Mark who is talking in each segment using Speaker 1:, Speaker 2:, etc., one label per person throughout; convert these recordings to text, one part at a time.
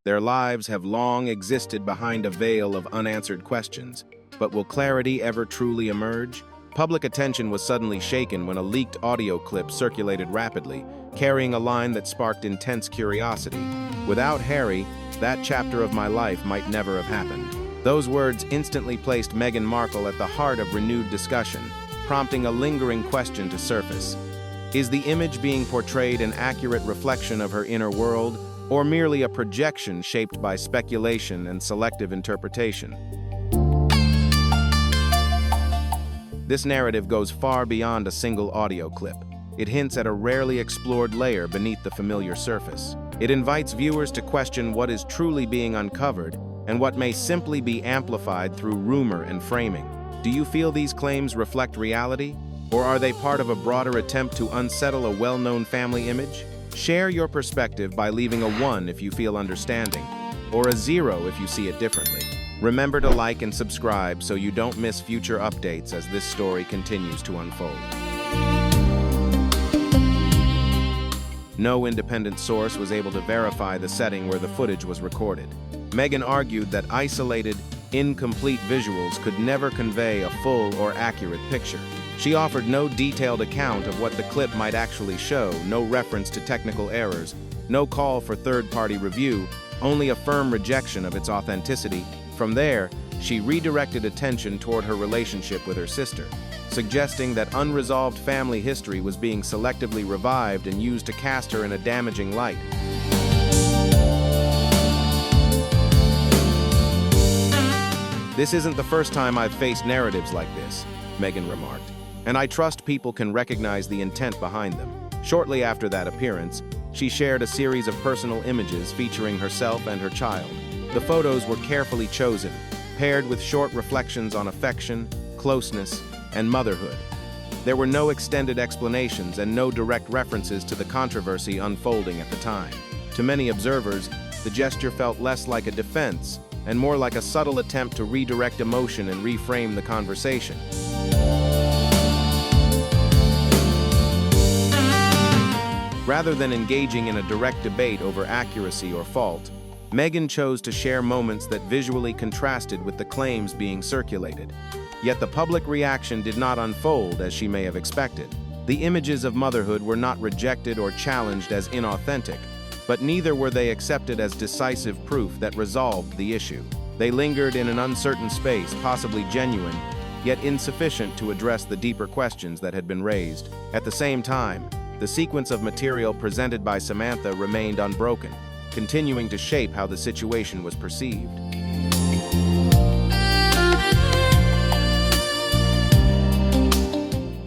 Speaker 1: Their lives have long existed behind a veil of unanswered questions, but will clarity ever truly emerge? Public attention was suddenly shaken when a leaked audio clip circulated rapidly, carrying a line that sparked intense curiosity. "Without Harry, that chapter of my life might never have happened." Those words instantly placed Meghan Markle at the heart of renewed discussion, prompting a lingering question to surface. Is the image being portrayed an accurate reflection of her inner world, or merely a projection shaped by speculation and selective interpretation? This narrative goes far beyond a single audio clip. It hints at a rarely explored layer beneath the familiar surface. It invites viewers to question what is truly being uncovered and what may simply be amplified through rumor and framing. Do you feel these claims reflect reality, or are they part of a broader attempt to unsettle a well-known family image? Share your perspective by leaving a 1 if you feel understanding, or a 0 if you see it differently. Remember to like and subscribe so you don't miss future updates as this story continues to unfold. No independent source was able to verify the setting where the footage was recorded. Meghan argued that isolated, incomplete visuals could never convey a full or accurate picture. She offered no detailed account of what the clip might actually show, no reference to technical errors, no call for third-party review, only a firm rejection of its authenticity. From there, she redirected attention toward her relationship with her sister, suggesting that unresolved family history was being selectively revived and used to cast her in a damaging light. "This isn't the first time I've faced narratives like this," Meghan remarked, "and I trust people can recognize the intent behind them." Shortly after that appearance, she shared a series of personal images featuring herself and her child. The photos were carefully chosen, paired with short reflections on affection, closeness, and motherhood. There were no extended explanations and no direct references to the controversy unfolding at the time. To many observers, the gesture felt less like a defense and more like a subtle attempt to redirect emotion and reframe the conversation. Rather than engaging in a direct debate over accuracy or fault, Meghan chose to share moments that visually contrasted with the claims being circulated. Yet the public reaction did not unfold as she may have expected. The images of motherhood were not rejected or challenged as inauthentic, but neither were they accepted as decisive proof that resolved the issue. They lingered in an uncertain space, possibly genuine, yet insufficient to address the deeper questions that had been raised. At the same time, the sequence of material presented by Samantha remained unbroken, continuing to shape how the situation was perceived.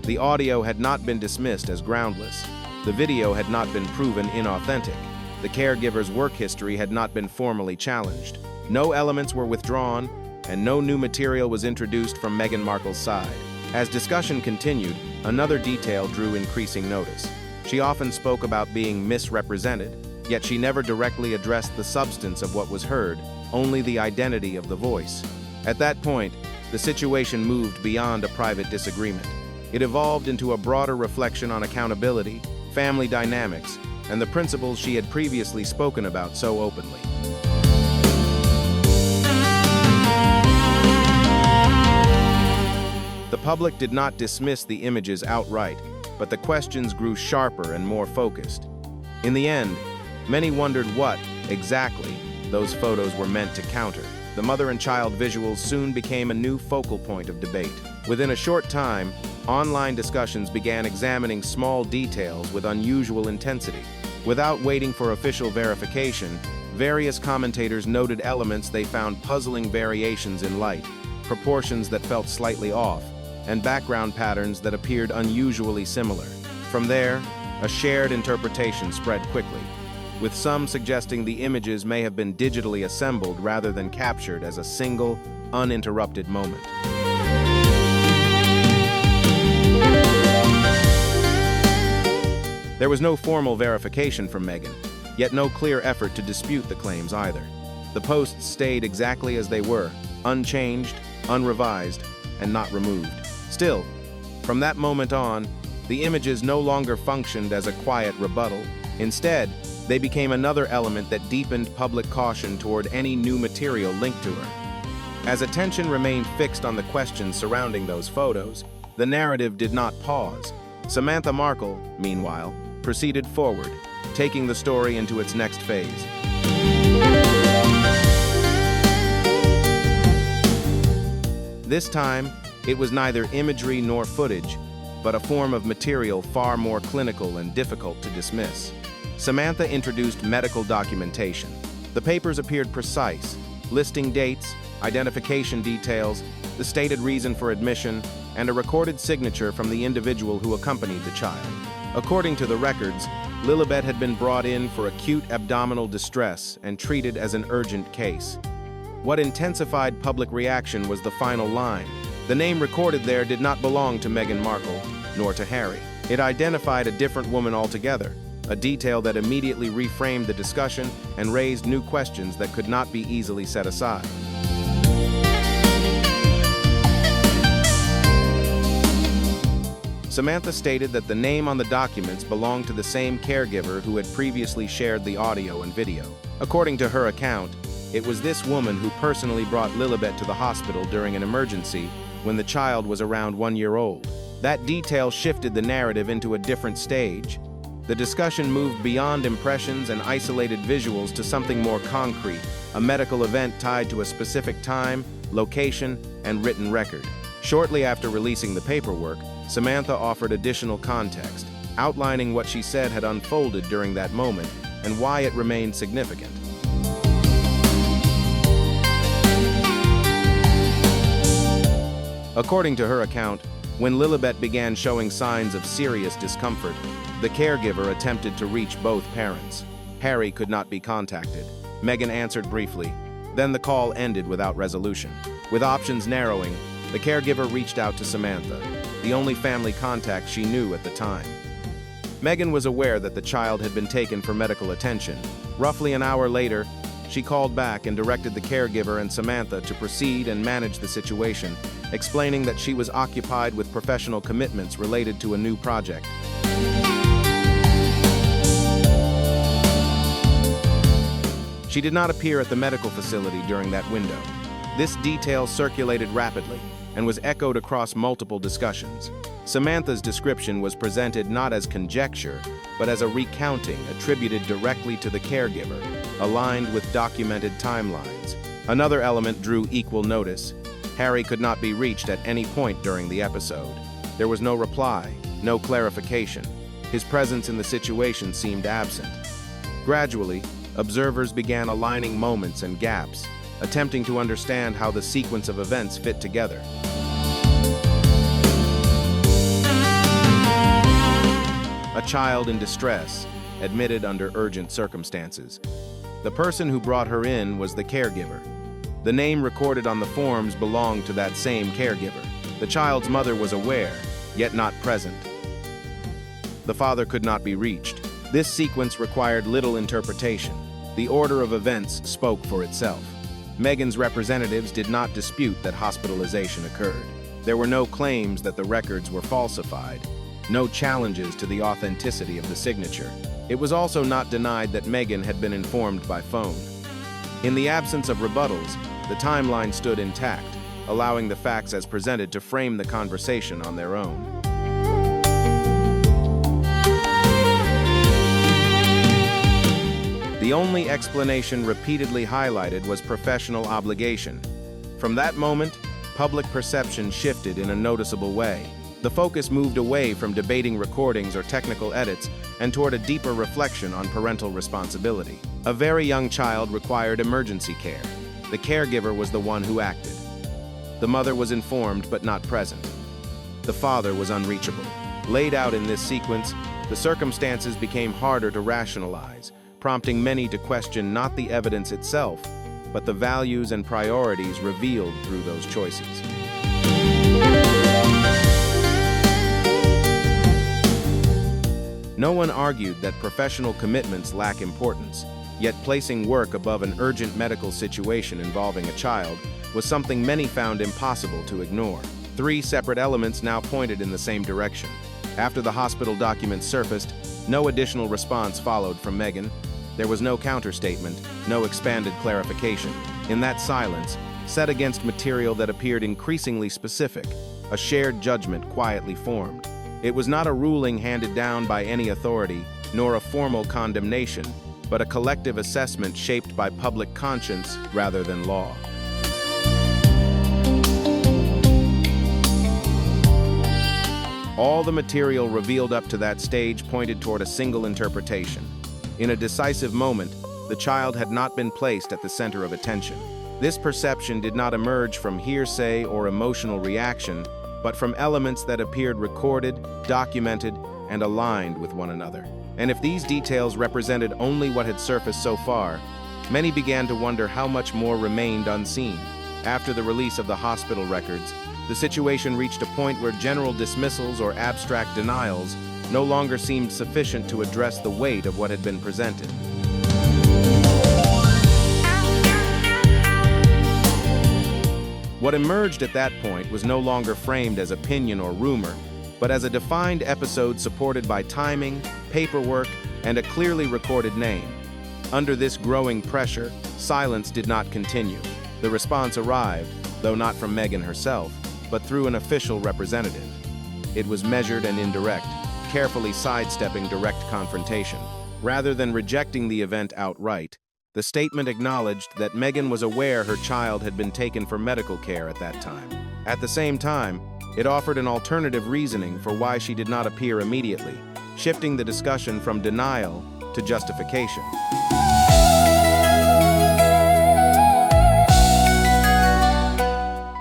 Speaker 1: The audio had not been dismissed as groundless. The video had not been proven inauthentic. The caregiver's work history had not been formally challenged. No elements were withdrawn, and no new material was introduced from Meghan Markle's side. As discussion continued, another detail drew increasing notice. She often spoke about being misrepresented, yet she never directly addressed the substance of what was heard, only the identity of the voice. At that point, the situation moved beyond a private disagreement. It evolved into a broader reflection on accountability, family dynamics, and the principles she had previously spoken about so openly. The public did not dismiss the images outright, but the questions grew sharper and more focused. In the end, many wondered what, exactly, those photos were meant to counter. The mother and child visuals soon became a new focal point of debate. Within a short time, online discussions began examining small details with unusual intensity. Without waiting for official verification, various commentators noted elements they found puzzling variations in light, proportions that felt slightly off, and background patterns that appeared unusually similar. From there, a shared interpretation spread quickly, with some suggesting the images may have been digitally assembled rather than captured as a single, uninterrupted moment. There was no formal verification from Meghan, yet no clear effort to dispute the claims either. The posts stayed exactly as they were, unchanged, unrevised, and not removed. Still, from that moment on, the images no longer functioned as a quiet rebuttal. Instead, They became another element that deepened public caution toward any new material linked to her. As attention remained fixed on the questions surrounding those photos, the narrative did not pause. Samantha Markle, meanwhile, proceeded forward, taking the story into its next phase. This time, it was neither imagery nor footage, but a form of material far more clinical and difficult to dismiss. Samantha introduced medical documentation. The papers appeared precise, listing dates, identification details, the stated reason for admission, and a recorded signature from the individual who accompanied the child. According to the records, Lilibet had been brought in for acute abdominal distress and treated as an urgent case. What intensified public reaction was the final line. The name recorded there did not belong to Meghan Markle, nor to Harry. It identified a different woman altogether, a detail that immediately reframed the discussion and raised new questions that could not be easily set aside. Samantha stated that the name on the documents belonged to the same caregiver who had previously shared the audio and video. According to her account, it was this woman who personally brought Lilibet to the hospital during an emergency when the child was around 1 year old. That detail shifted the narrative into a different stage. The discussion moved beyond impressions and isolated visuals to something more concrete, a medical event tied to a specific time, location, and written record. Shortly after releasing the paperwork, Samantha offered additional context, outlining what she said had unfolded during that moment and why it remained significant. According to her account, when Lilibet began showing signs of serious discomfort, the caregiver attempted to reach both parents. Harry could not be contacted. Meghan answered briefly. Then the call ended without resolution. With options narrowing, the caregiver reached out to Samantha, the only family contact she knew at the time. Meghan was aware that the child had been taken for medical attention. Roughly an hour later, she called back and directed the caregiver and Samantha to proceed and manage the situation, explaining that she was occupied with professional commitments related to a new project. She did not appear at the medical facility during that window. This detail circulated rapidly and was echoed across multiple discussions. Samantha's description was presented not as conjecture, but as a recounting attributed directly to the caregiver, aligned with documented timelines. Another element drew equal notice. Harry could not be reached at any point during the episode. There was no reply, no clarification. His presence in the situation seemed absent. Gradually, observers began aligning moments and gaps, attempting to understand how the sequence of events fit together. A child in distress, admitted under urgent circumstances. The person who brought her in was the caregiver. The name recorded on the forms belonged to that same caregiver. The child's mother was aware, yet not present. The father could not be reached. This sequence required little interpretation. The order of events spoke for itself. Meghan's representatives did not dispute that hospitalization occurred. There were no claims that the records were falsified, no challenges to the authenticity of the signature. It was also not denied that Meghan had been informed by phone. In the absence of rebuttals, the timeline stood intact, allowing the facts as presented to frame the conversation on their own. The only explanation repeatedly highlighted was professional obligation. From that moment, public perception shifted in a noticeable way. The focus moved away from debating recordings or technical edits and toward a deeper reflection on parental responsibility. A very young child required emergency care. The caregiver was the one who acted. The mother was informed but not present. The father was unreachable. Laid out in this sequence, the circumstances became harder to rationalize, prompting many to question not the evidence itself, but the values and priorities revealed through those choices. No one argued that professional commitments lack importance, yet placing work above an urgent medical situation involving a child was something many found impossible to ignore. Three separate elements now pointed in the same direction. After the hospital documents surfaced, no additional response followed from Meghan. There was no counterstatement, no expanded clarification. In that silence, set against material that appeared increasingly specific, a shared judgment quietly formed. It was not a ruling handed down by any authority, nor a formal condemnation, but a collective assessment shaped by public conscience rather than law. All the material revealed up to that stage pointed toward a single interpretation. In a decisive moment, the child had not been placed at the center of attention. This perception did not emerge from hearsay or emotional reaction, but from elements that appeared recorded, documented, and aligned with one another. And if these details represented only what had surfaced so far, many began to wonder how much more remained unseen. After the release of the hospital records, the situation reached a point where general dismissals or abstract denials no longer seemed sufficient to address the weight of what had been presented. What emerged at that point was no longer framed as opinion or rumor, but as a defined episode supported by timing, paperwork, and a clearly recorded name. Under this growing pressure, silence did not continue. The response arrived, though not from Meghan herself, but through an official representative. It was measured and indirect, carefully sidestepping direct confrontation. Rather than rejecting the event outright, the statement acknowledged that Meghan was aware her child had been taken for medical care at that time. At the same time, it offered an alternative reasoning for why she did not appear immediately, shifting the discussion from denial to justification.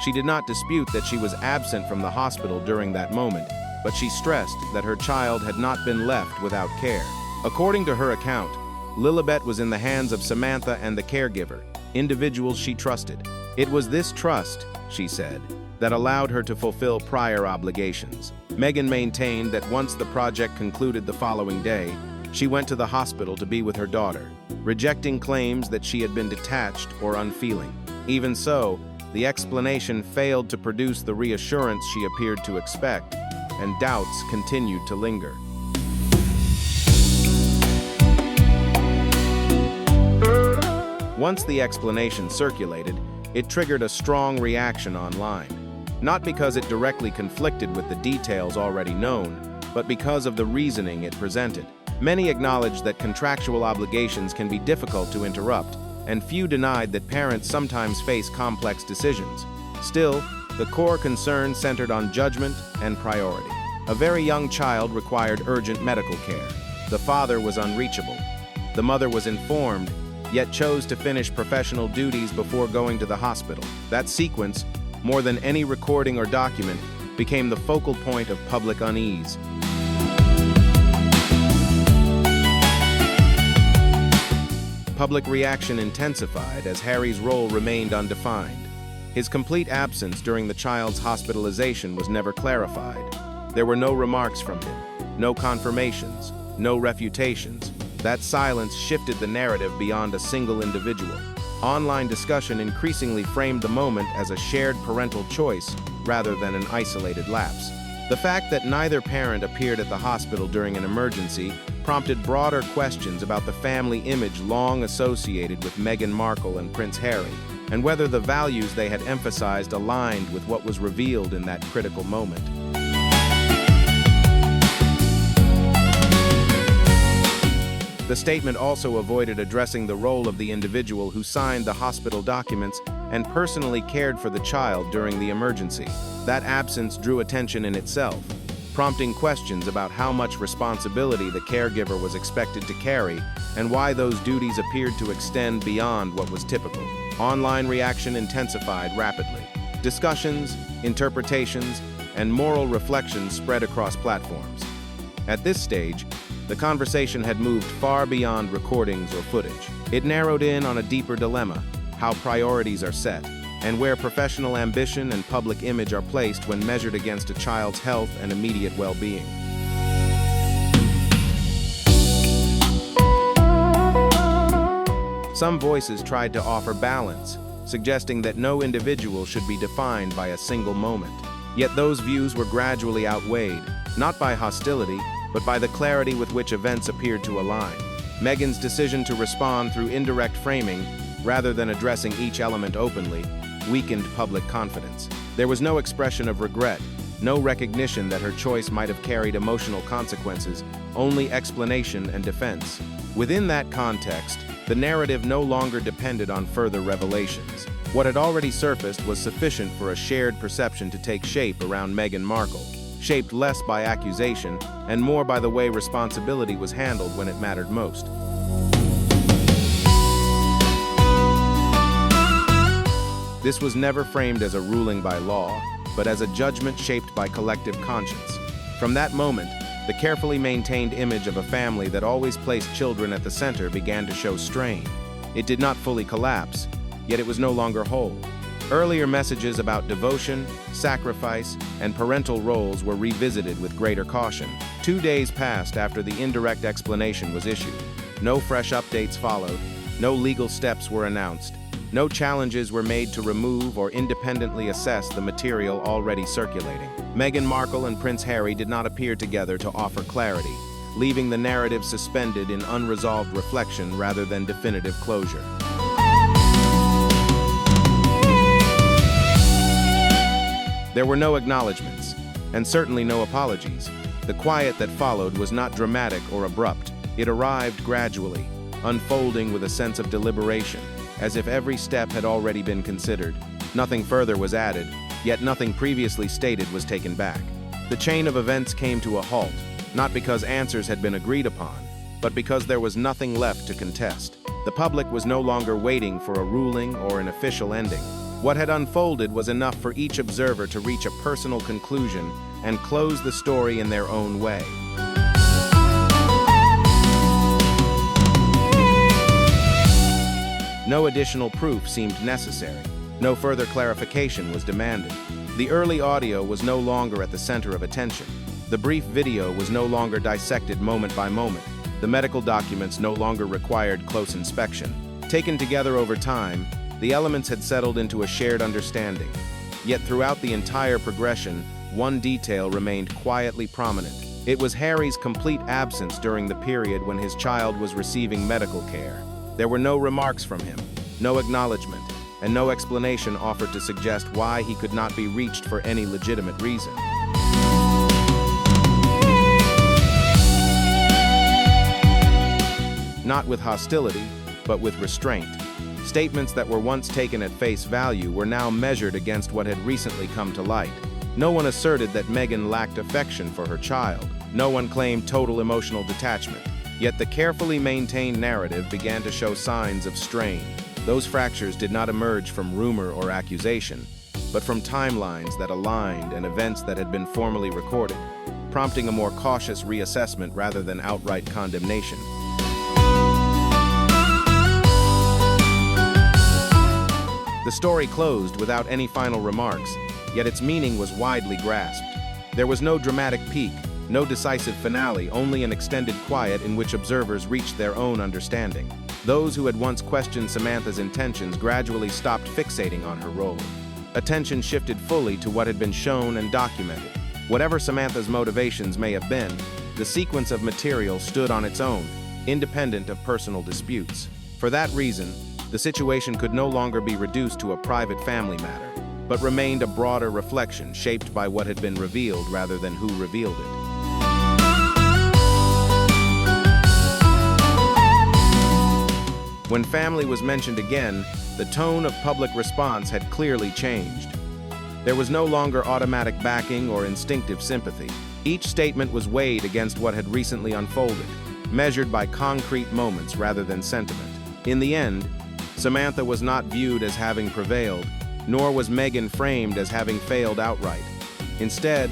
Speaker 1: She did not dispute that she was absent from the hospital during that moment, but she stressed that her child had not been left without care. According to her account, Lilibet was in the hands of Samantha and the caregiver, individuals she trusted. It was this trust, she said, that allowed her to fulfill prior obligations. Meghan maintained that once the project concluded the following day, she went to the hospital to be with her daughter, rejecting claims that she had been detached or unfeeling. Even so, the explanation failed to produce the reassurance she appeared to expect, and doubts continued to linger. Once the explanation circulated, it triggered a strong reaction online. Not because it directly conflicted with the details already known, but because of the reasoning it presented. Many acknowledged that contractual obligations can be difficult to interrupt, and few denied that parents sometimes face complex decisions. Still, the core concern centered on judgment and priority. A very young child required urgent medical care. The father was unreachable. The mother was informed, yet chose to finish professional duties before going to the hospital. That sequence, more than any recording or document, became the focal point of public unease. Public reaction intensified as Harry's role remained undefined. His complete absence during the child's hospitalization was never clarified. There were no remarks from him, no confirmations, no refutations. That silence shifted the narrative beyond a single individual. Online discussion increasingly framed the moment as a shared parental choice rather than an isolated lapse. The fact that neither parent appeared at the hospital during an emergency prompted broader questions about the family image long associated with Meghan Markle and Prince Harry, and whether the values they had emphasized aligned with what was revealed in that critical moment. The statement also avoided addressing the role of the individual who signed the hospital documents and personally cared for the child during the emergency. That absence drew attention in itself, prompting questions about how much responsibility the caregiver was expected to carry and why those duties appeared to extend beyond what was typical. Online reaction intensified rapidly. Discussions, interpretations, and moral reflections spread across platforms. At this stage, the conversation had moved far beyond recordings or footage. It narrowed in on a deeper dilemma: how priorities are set, and where professional ambition and public image are placed when measured against a child's health and immediate well-being. Some voices tried to offer balance, suggesting that no individual should be defined by a single moment. Yet those views were gradually outweighed, not by hostility, but by the clarity with which events appeared to align. Meghan's decision to respond through indirect framing, rather than addressing each element openly, weakened public confidence. There was no expression of regret, no recognition that her choice might have carried emotional consequences, only explanation and defense. Within that context, the narrative no longer depended on further revelations. What had already surfaced was sufficient for a shared perception to take shape around Meghan Markle, shaped less by accusation and more by the way responsibility was handled when it mattered most. This was never framed as a ruling by law, but as a judgment shaped by collective conscience. From that moment, the carefully maintained image of a family that always placed children at the center began to show strain. It did not fully collapse, yet it was no longer whole. Earlier messages about devotion, sacrifice, and parental roles were revisited with greater caution. 2 days passed after the indirect explanation was issued. No fresh updates followed, no legal steps were announced, no challenges were made to remove or independently assess the material already circulating. Meghan Markle and Prince Harry did not appear together to offer clarity, leaving the narrative suspended in unresolved reflection rather than definitive closure. There were no acknowledgements, and certainly no apologies. The quiet that followed was not dramatic or abrupt. It arrived gradually, unfolding with a sense of deliberation, as if every step had already been considered. Nothing further was added, yet nothing previously stated was taken back. The chain of events came to a halt, not because answers had been agreed upon, but because there was nothing left to contest. The public was no longer waiting for a ruling or an official ending. What had unfolded was enough for each observer to reach a personal conclusion and close the story in their own way. No additional proof seemed necessary. No further clarification was demanded. The early audio was no longer at the center of attention. The brief video was no longer dissected moment by moment. The medical documents no longer required close inspection. Taken together over time, the elements had settled into a shared understanding. Yet throughout the entire progression, one detail remained quietly prominent. It was Harry's complete absence during the period when his child was receiving medical care. There were no remarks from him, no acknowledgement, and no explanation offered to suggest why he could not be reached for any legitimate reason. Not with hostility, but with restraint. Statements that were once taken at face value were now measured against what had recently come to light. No one asserted that Meghan lacked affection for her child. No one claimed total emotional detachment. Yet the carefully maintained narrative began to show signs of strain. Those fractures did not emerge from rumor or accusation, but from timelines that aligned and events that had been formally recorded, prompting a more cautious reassessment rather than outright condemnation. The story closed without any final remarks, yet its meaning was widely grasped. There was no dramatic peak, no decisive finale, only an extended quiet in which observers reached their own understanding. Those who had once questioned Samantha's intentions gradually stopped fixating on her role. Attention shifted fully to what had been shown and documented. Whatever Samantha's motivations may have been, the sequence of material stood on its own, independent of personal disputes. For that reason, the situation could no longer be reduced to a private family matter, but remained a broader reflection shaped by what had been revealed rather than who revealed it. When family was mentioned again, the tone of public response had clearly changed. There was no longer automatic backing or instinctive sympathy. Each statement was weighed against what had recently unfolded, measured by concrete moments rather than sentiment. In the end, Samantha was not viewed as having prevailed, nor was Meghan framed as having failed outright. Instead,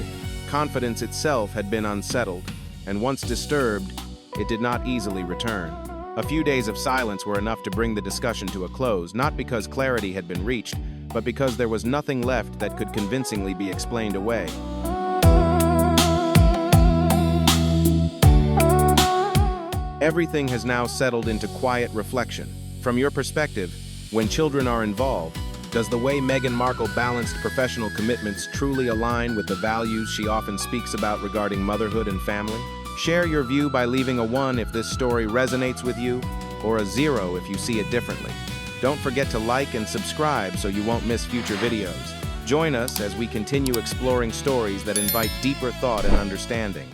Speaker 1: confidence itself had been unsettled, and once disturbed, it did not easily return. A few days of silence were enough to bring the discussion to a close, not because clarity had been reached, but because there was nothing left that could convincingly be explained away. Everything has now settled into quiet reflection. From your perspective, when children are involved, does the way Meghan Markle balanced professional commitments truly align with the values she often speaks about regarding motherhood and family? Share your view by leaving a 1 if this story resonates with you, or a 0 if you see it differently. Don't forget to like and subscribe so you won't miss future videos. Join us as we continue exploring stories that invite deeper thought and understanding.